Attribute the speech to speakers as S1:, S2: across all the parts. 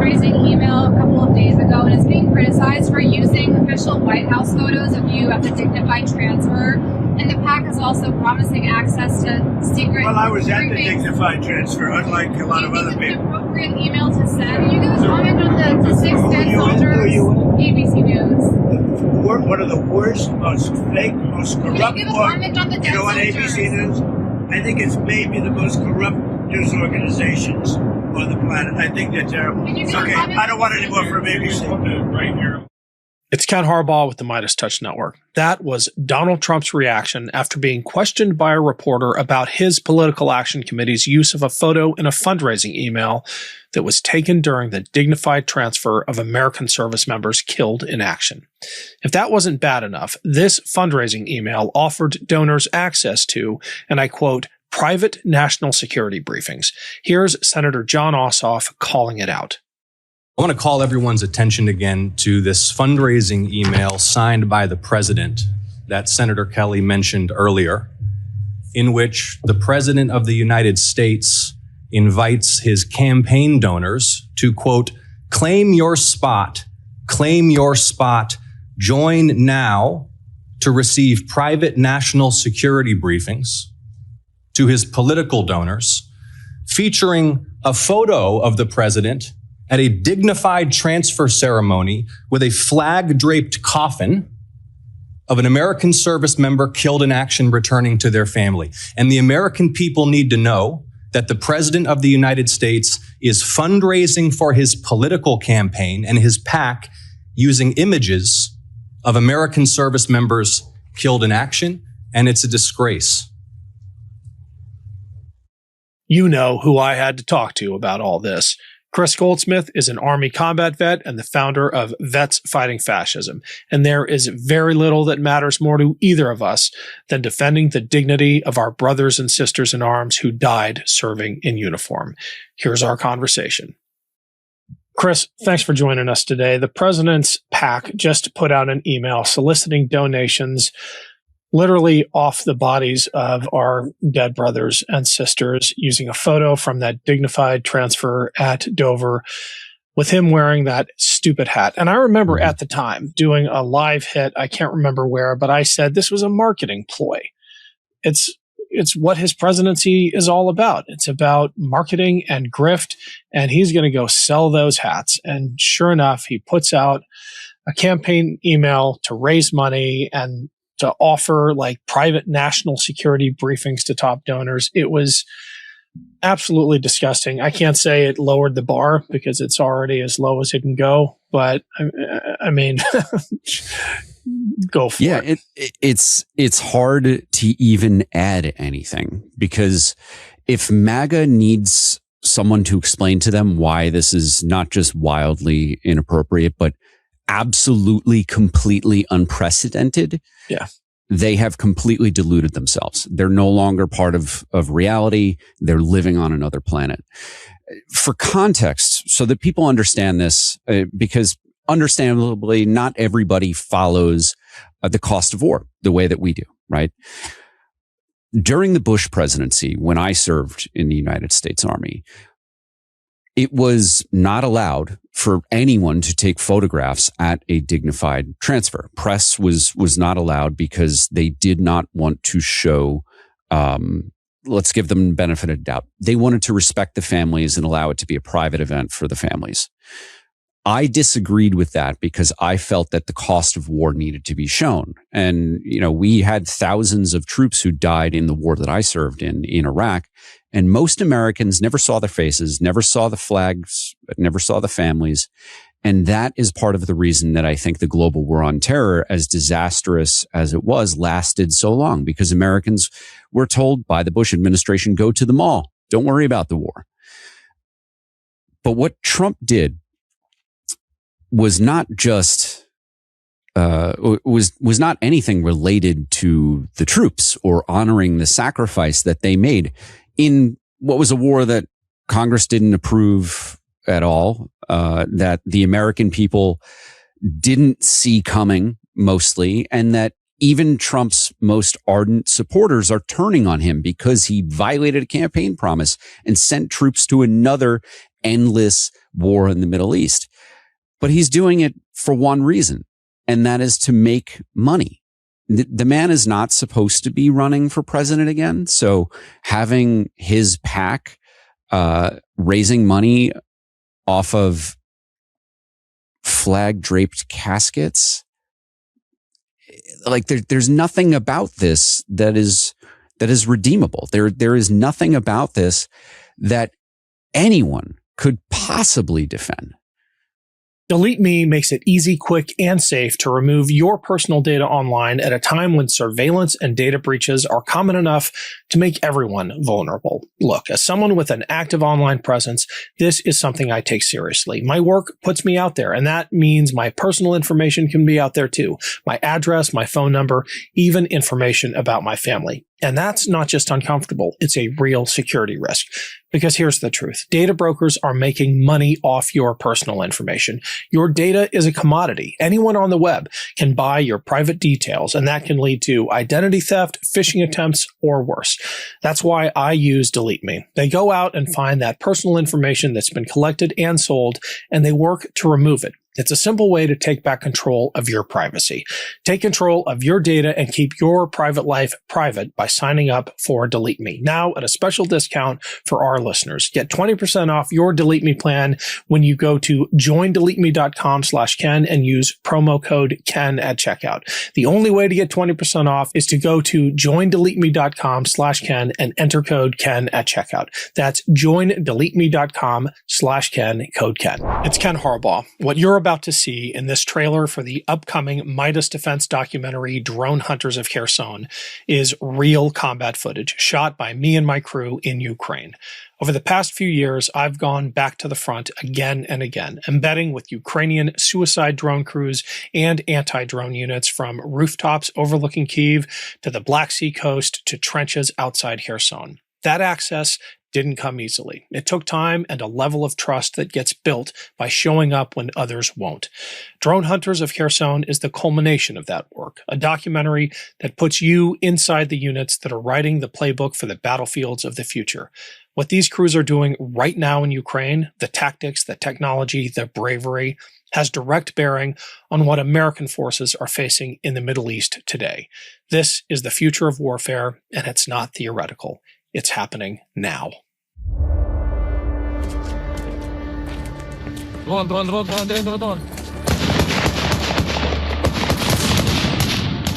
S1: fundraising email a couple of days ago, and it's being criticized for using official White House photos of you at the dignified transfer. And the PAC is also promising access to secret.
S2: Well, I was at the dignified transfer, unlike a lot of other people.
S1: It's an appropriate email to send. Are you going to comment on the 6 dead soldiers? ABC News.
S2: One of the worst, most fake, most corrupt.
S1: Can you give a comment on the dead
S2: what
S1: soldiers?
S2: ABC News? I think it's maybe the most corrupt news organizations on the planet. I think they're terrible. Okay, I don't want any more from ABC. Right here.
S3: It's Ken Harbaugh with the MeidasTouch Network. That was Donald Trump's reaction after being questioned by a reporter about his political action committee's use of a photo in a fundraising email that was taken during the dignified transfer of American service members killed in action. If that wasn't bad enough, this fundraising email offered donors access to, and I quote, private national security briefings. Here's Senator Jon Ossoff calling it out.
S4: I want to call everyone's attention again to this fundraising email signed by the president that Senator Kelly mentioned earlier, in which the president of the United States invites his campaign donors to, quote, claim your spot, join now to receive private national security briefings to his political donors, featuring a photo of the president at a dignified transfer ceremony with a flag-draped coffin of an American service member killed in action returning to their family. And the American people need to know that the President of the United States is fundraising for his political campaign and his PAC using images of American service members killed in action, and it's a disgrace.
S3: You know who I had to talk to about all this. Chris Goldsmith is an Army combat vet and the founder of Vets Fighting Fascism, and there is very little that matters more to either of us than defending the dignity of our brothers and sisters in arms who died serving in uniform. Here's our conversation. Chris, thanks for joining us today. The president's PAC just put out an email soliciting donations literally off the bodies of our dead brothers and sisters, using a photo from that dignified transfer at Dover with him wearing that stupid hat. And I remember at the time doing a live hit, I can't remember where, but I said this was a marketing ploy. It's what his presidency is all about. It's about marketing and grift, and he's going to go sell those hats. And sure enough, he puts out a campaign email to raise money and to offer like private national security briefings to top donors. It was absolutely disgusting. I can't say it lowered the bar because it's already as low as it can go, but I mean, go for it.
S5: Yeah, it's hard to even add anything, because if MAGA needs someone to explain to them why this is not just wildly inappropriate, but absolutely, completely unprecedented,
S3: yeah,
S5: they have completely deluded themselves. They're no longer part of reality. They're living on another planet. For context, so that people understand this, because understandably, not everybody follows the cost of war the way that we do, right? During the Bush presidency, when I served in the United States Army, it was not allowed for anyone to take photographs at a dignified transfer. Press was not allowed because they did not want to show, let's give them the benefit of the doubt. They wanted to respect the families and allow it to be a private event for the families. I disagreed with that because I felt that the cost of war needed to be shown. And, you know, we had thousands of troops who died in the war that I served in Iraq. And most Americans never saw their faces, never saw the flags, never saw the families. And that is part of the reason that I think the global war on terror, as disastrous as it was, lasted so long, because Americans were told by the Bush administration, go to the mall. Don't worry about the war. But what Trump did was not just was not anything related to the troops or honoring the sacrifice that they made in what was a war that Congress didn't approve at all, that the American people didn't see coming mostly, and that even Trump's most ardent supporters are turning on him because he violated a campaign promise and sent troops to another endless war in the Middle East. But he's doing it for one reason, and that is to make money. The man is not supposed to be running for president again. So having his PAC raising money off of flag draped caskets, like there's nothing about this that is redeemable. There is nothing about this that anyone could possibly defend.
S3: Delete Me makes it easy, quick, and safe to remove your personal data online at a time when surveillance and data breaches are common enough to make everyone vulnerable. Look, as someone with an active online presence, this is something I take seriously. My work puts me out there, and that means my personal information can be out there too. My address, my phone number, even information about my family. And that's not just uncomfortable, it's a real security risk. Because here's the truth. Data brokers are making money off your personal information. Your data is a commodity. Anyone on the web can buy your private details, and that can lead to identity theft, phishing attempts, or worse. That's why I use Delete Me. They go out and find that personal information that's been collected and sold, and they work to remove it. It's a simple way to take back control of your privacy. Take control of your data and keep your private life private by signing up for Delete Me. Now at a special discount for our listeners. Get 20% off your Delete Me plan when you go to joindeleteme.com/Ken and use promo code Ken at checkout. The only way to get 20% off is to go to joindeleteme.com/Ken and enter code Ken at checkout. That's joindeleteme.com/Ken, code Ken. It's Ken Harbaugh. What you're about to see in this trailer for the upcoming Midas Defense documentary, Drone Hunters of Kherson, is real combat footage shot by me and my crew in Ukraine. Over the past few years, I've gone back to the front again and again, embedding with Ukrainian suicide drone crews and anti-drone units from rooftops overlooking Kyiv to the Black Sea coast to trenches outside Kherson. That access didn't come easily. It took time and a level of trust that gets built by showing up when others won't. Drone Hunters of Kherson is the culmination of that work, a documentary that puts you inside the units that are writing the playbook for the battlefields of the future. What these crews are doing right now in Ukraine, the tactics, the technology, the bravery, has direct bearing on what American forces are facing in the Middle East today. This is the future of warfare, and it's not theoretical. It's happening now.
S6: Go on.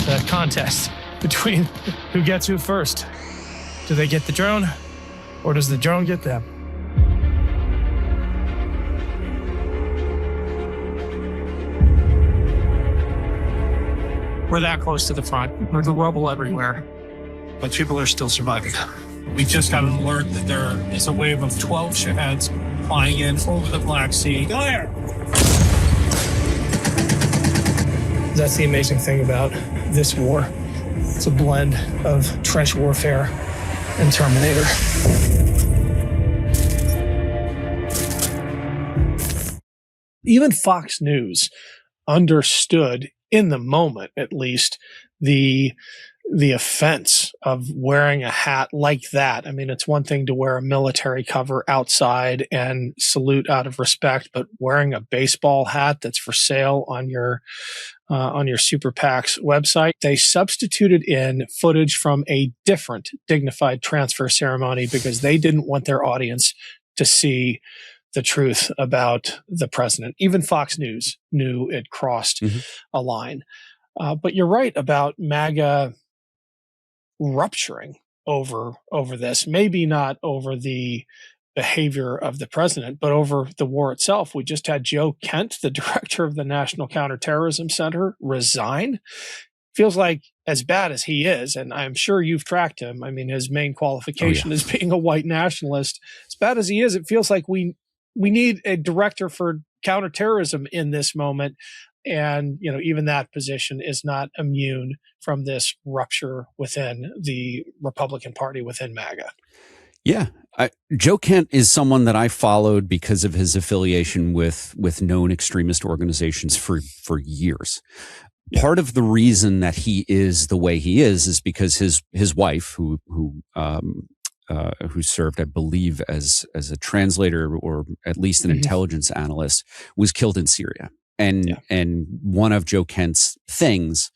S6: The contest between who gets who first. Do they get the drone, or does the drone get them? We're that close to the front. There's rubble everywhere, but people are still surviving. We just got an alert that there is a wave of 12 Shaheeds flying in over the Black Sea. Fire! That's the amazing thing about this war. It's a blend of trench warfare and Terminator.
S3: Even Fox News understood, in the moment at least, the offense of wearing a hat like that. I mean, it's one thing to wear a military cover outside and salute out of respect, but wearing a baseball hat that's for sale on your Super PAC's website, they substituted in footage from a different dignified transfer ceremony because they didn't want their audience to see the truth about the president. Even Fox News knew it crossed a line. But you're right about MAGA rupturing over this, maybe not over the behavior of the president, but over the war itself. We just had Joe Kent, the director of the National Counterterrorism Center, resign. Feels like, as bad as he is, and I'm sure you've tracked him, I mean, his main qualification is being a white nationalist. As bad as he is, it feels like we need a director for counterterrorism in this moment. And, you know, even that position is not immune from this rupture within the Republican Party, within MAGA.
S5: Yeah. Joe Kent is someone that I followed because of his affiliation with known extremist organizations for years. Part of the reason that he is the way he is because his wife, who served, I believe, as a translator or at least an intelligence analyst, was killed in Syria. And one of Joe Kent's things,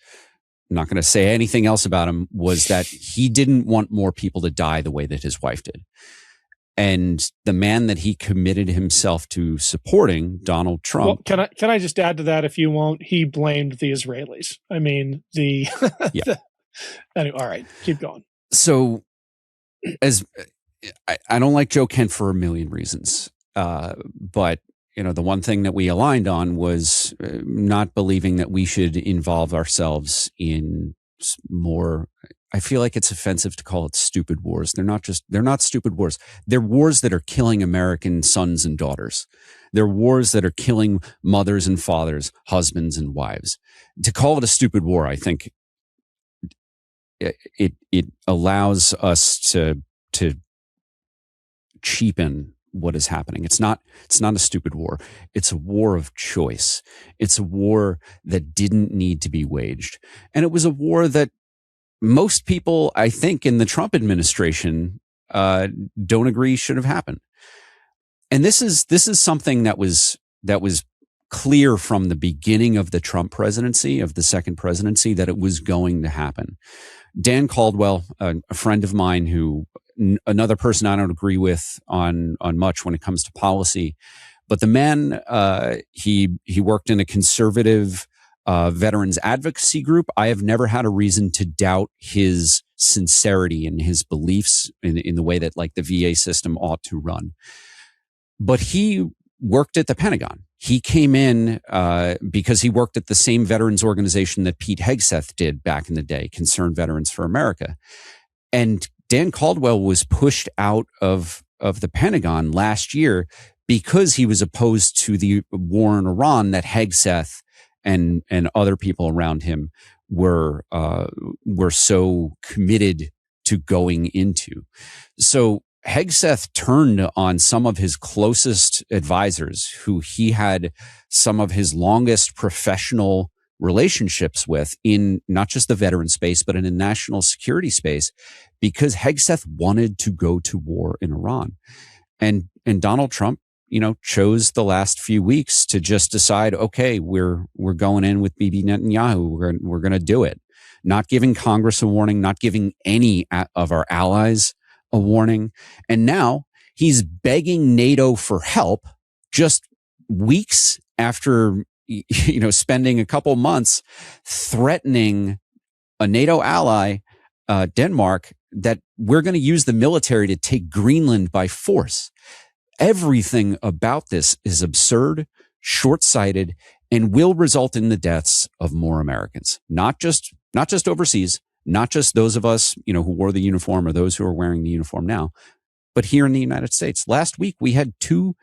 S5: I'm not going to say anything else about him, was that he didn't want more people to die the way that his wife did. And the man that he committed himself to supporting, Donald Trump.
S3: Well, can I just add to that, if you won't? He blamed the Israelis. I mean, anyway, all right, keep going.
S5: So, as I don't like Joe Kent for a million reasons, but the one thing that we aligned on was not believing that we should involve ourselves in more. I feel like it's offensive to call it stupid wars. They're not stupid wars. They're wars that are killing American sons and daughters. They're wars that are killing mothers and fathers, husbands and wives. To call it a stupid war, I think it allows us to cheapen what is happening. It's not a stupid war. It's a war of choice. It's a war that didn't need to be waged. And it was a war that most people, I think, in the Trump administration don't agree should have happened. And this is something that was clear from the beginning of the Trump presidency, of the second presidency, that it was going to happen. Dan Caldwell, a friend of mine, who another person I don't agree with on much when it comes to policy, but the man, he worked in a conservative veterans advocacy group. I have never had a reason to doubt his sincerity and his beliefs in the way that like the VA system ought to run. But he worked at the Pentagon. He came in because he worked at the same veterans organization that Pete Hegseth did back in the day, Concerned Veterans for America. And Dan Caldwell was pushed out of the Pentagon last year because he was opposed to the war in Iran that Hegseth and other people around him were so committed to going into. So Hegseth turned on some of his closest advisors, who he had some of his longest professional relationships with in not just the veteran space, but in the national security space, because Hegseth wanted to go to war in Iran. And Donald Trump, chose the last few weeks to just decide, okay, we're going in with Bibi Netanyahu. We're going to do it. Not giving Congress a warning, not giving any of our allies a warning. And now he's begging NATO for help just weeks after, spending a couple months threatening a NATO ally, Denmark, that we're going to use the military to take Greenland by force. Everything about this is absurd, short-sighted, and will result in the deaths of more Americans. Not just overseas, not just those of us, who wore the uniform or those who are wearing the uniform now, but here in the United States. Last week, we had 2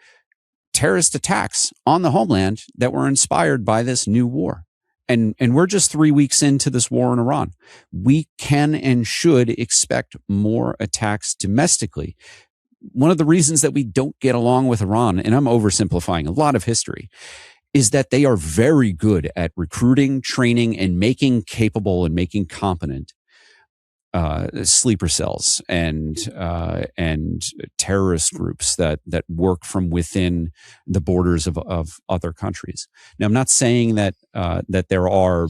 S5: terrorist attacks on the homeland that were inspired by this new war. And we're just 3 weeks into this war in Iran. We can and should expect more attacks domestically. One of the reasons that we don't get along with Iran, and I'm oversimplifying a lot of history, is that they are very good at recruiting, training, and making capable and making competent sleeper cells and terrorist groups that work from within the borders of other countries. Now, I'm not saying that there are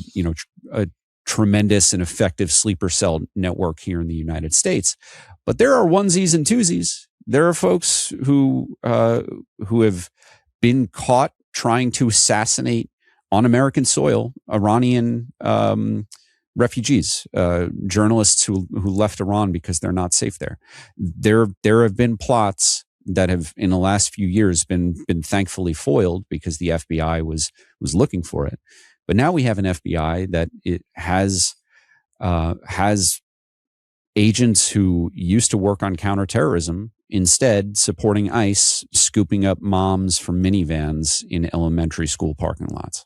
S5: a tremendous and effective sleeper cell network here in the United States, but there are onesies and twosies. There are folks who have been caught trying to assassinate on American soil Iranian refugees, journalists who left Iran because they're not safe there. There have been plots that have, in the last few years, been thankfully foiled because the FBI was looking for it. But now we have an FBI that it has agents who used to work on counterterrorism instead supporting ICE, scooping up moms from minivans in elementary school parking lots.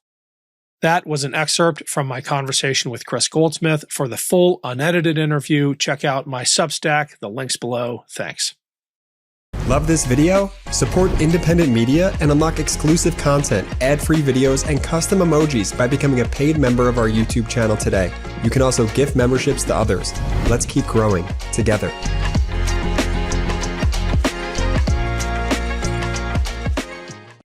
S3: That was an excerpt from my conversation with Chris Goldsmith. For the full unedited interview, check out my Substack. The link's below. Thanks.
S7: Love this video? Support independent media and unlock exclusive content, ad-free videos, and custom emojis by becoming a paid member of our YouTube channel today. You can also gift memberships to others. Let's keep growing together.